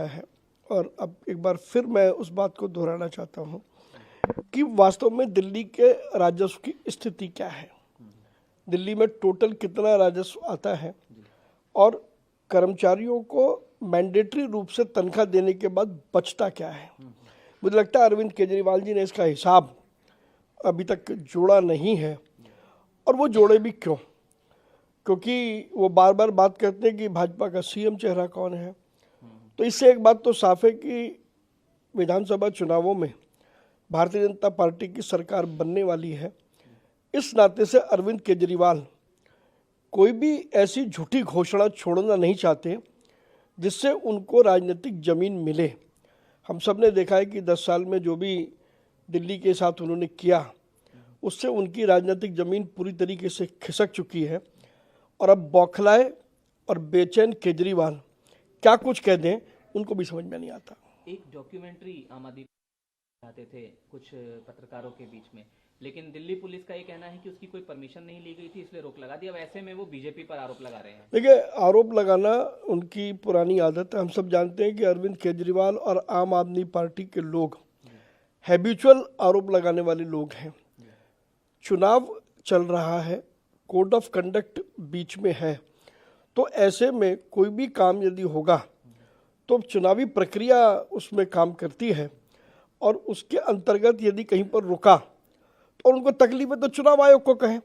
है और अब एक बार फिर मैं उस बात को दोहराना चाहता हूँ कि वास्तव में दिल्ली के राजस्व की स्थिति क्या है, दिल्ली में टोटल कितना राजस्व आता है और कर्मचारियों को मैंडेटरी रूप से तनख्वाह देने के बाद बचता क्या है। मुझे लगता है अरविंद केजरीवाल जी ने इसका हिसाब अभी तक जोड़ा नहीं है, और वो जोड़े भी क्यों, क्योंकि वो बार बार बात करते हैं कि भाजपा का सीएम चेहरा कौन है। तो इससे एक बात तो साफ है कि विधानसभा चुनावों में भारतीय जनता पार्टी की सरकार बनने वाली है। इस नाते से अरविंद केजरीवाल कोई भी ऐसी झूठी घोषणा छोड़ना नहीं चाहते जिससे उनको राजनीतिक जमीन मिले। हम सब ने देखा है कि 10 साल में जो भी दिल्ली के साथ उन्होंने किया उससे उनकी राजनीतिक जमीन पूरी तरीके से खिसक चुकी है, और अब बौखलाए और बेचैन केजरीवाल क्या कुछ कह दें उनको भी समझ में नहीं आता। एक डॉक्यूमेंट्री आम आदमी चाहते थे कुछ पत्रकारों के बीच में, लेकिन दिल्ली पुलिस का ये कहना है कि उसकी कोई परमिशन नहीं ली गई थी, इसलिए रोक लगा दी। अब ऐसे में वो बीजेपी पर आरोप लगा रहे हैं। देखिए, आरोप लगाना उनकी पुरानी आदत है। हम सब जानते हैं कि अरविंद केजरीवाल और आम आदमी पार्टी के लोग हैबिचुअल आरोप लगाने वाले लोग हैं। चुनाव चल रहा है, कोड ऑफ कंडक्ट बीच में है, तो ऐसे में कोई भी काम यदि होगा तो चुनावी प्रक्रिया उसमें काम करती है, और उसके अंतर्गत यदि कहीं पर रुका तो उनको तकलीफ है तो चुनाव आयोग को कहें,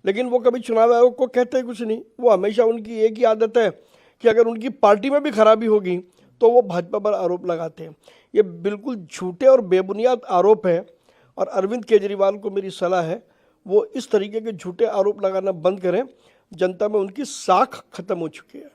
लेकिन वो कभी चुनाव आयोग को कहते कुछ नहीं। वो हमेशा उनकी एक ही आदत है कि अगर उनकी पार्टी में भी खराबी होगी तो वो भाजपा पर आरोप लगाते हैं। ये बिल्कुल झूठे और बेबुनियाद आरोप है, और अरविंद केजरीवाल को मेरी सलाह है वो इस तरीके के झूठे आरोप लगाना बंद करें। जनता में उनकी साख खत्म हो चुकी है।